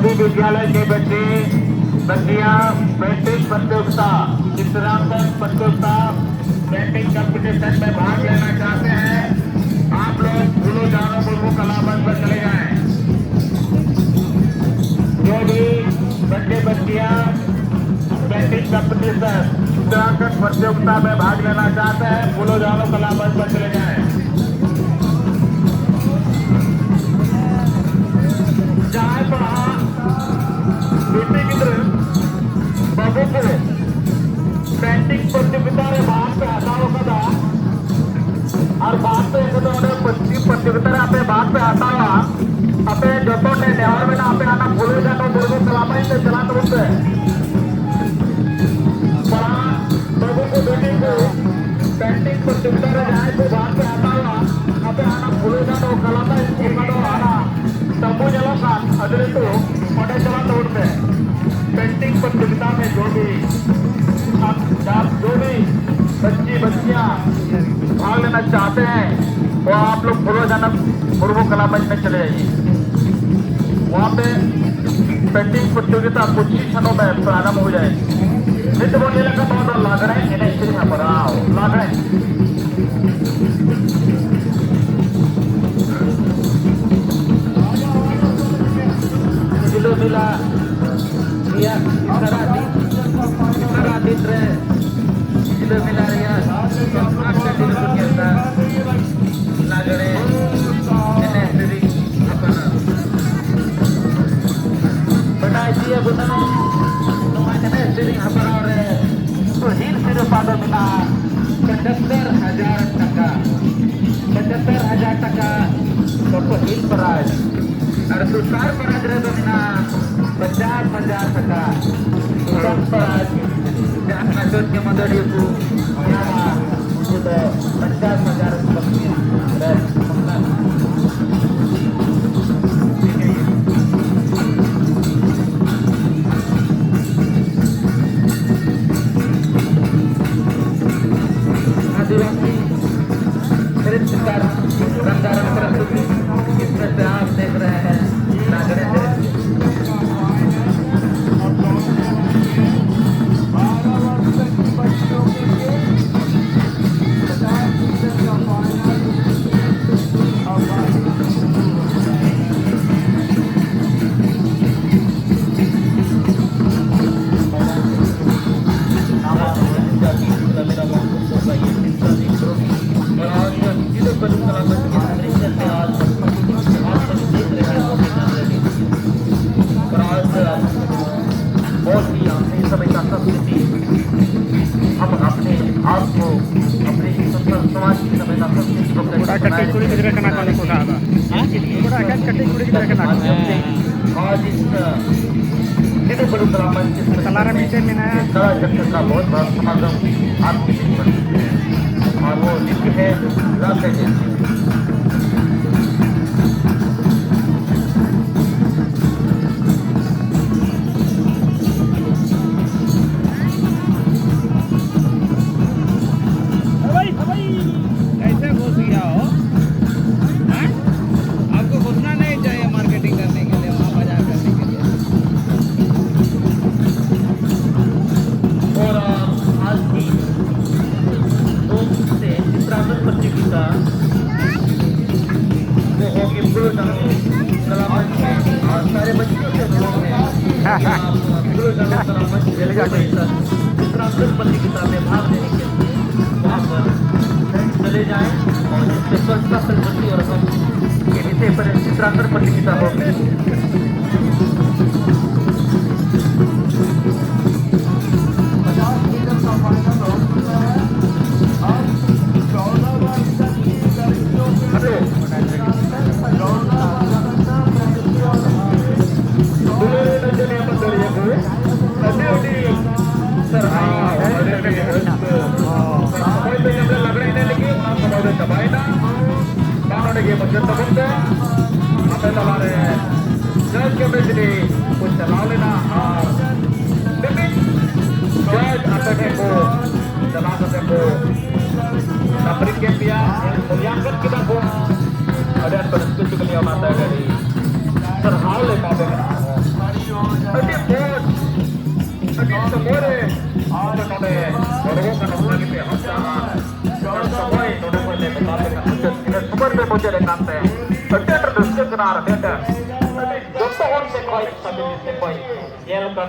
सभी विद्यालय के बच्चे बच्चियां पेंटिंग प्रतियोगिता, चित्रांकन प्रतियोगिता, पेंटिंग कंपटीशन में भाग लेना चाहते हैं, आप लोग फूलों जानों मुर्मू कला मंच पर चले जाएं। जो भी बच्चे बच्चियां पेंटिंग कंपटीशन, चित्रांकन प्रतियोगिता में भाग लेना चाहते हैं, फूलों जानों कला मंच पर चले जाएं। बाबू को पेंटिंग प्रतियोगिता रे भाग पे हटाओ कदा और भाग पे प्रतियोगिता आपे भाग पे हटावा आपे जतो ने नेवर में आपे आना फूलों जानो मुर्मू कला मंच से चला तो होते बाबू को बेटी को पेंटिंग प्रतियोगिता रे जाए तो भाग पे हटावा आपे आना फूलों जानो कला मंच इकड़ो आना तबु जलो का अदरे तो मोटे चला तो होते पेंटिंग प्रतियोगिता में जो भी बच्ची बच्चियां भाग लेना चाहते हैं वो आप लोग फूलों जाना मुर्मू कला मंच में चले जाइए। वहाँ पे पेंटिंग प्रतियोगिता कुछ ही क्षणों में प्रारंभ हो जाएगी। नृत्य बोलने लगा बहुत लाग रहे हैं इन्हें यहाँ पर आओ लाग रहे हैं मिला ya Sarah Ditre itu Milaria ada di Jakarta Nagare ini dari apa benda dia bukan namanya dari apa orang Suhil sudah pada minta 75,000 taka 75,000 taka Suhil Paraj ada Susar Paraj itu minta 50,000 taka Susar Paraj yang nasib ke Madari itu nyawa itu 50,000 rupiah dan आदिवासी नृत्य शिकार रंगारंग प्रस्तुति इसमें से आप देख रहे हैं नागरे का बहुत बड़ा समागम आपके बीच में और वो लिखी है लाख प्रतियोगिता में भाग लेने के लिए वहाँ पर चले जाएं और इससे स्वच्छता संस्कृति और के विषय पर चित्रांकन प्रतियोगिता होगी। Dan bersetuju beliau mata dari terhalau theatre दृश्य किनार थिएटर जब तो और से कोई सभी से कोई ये लोग का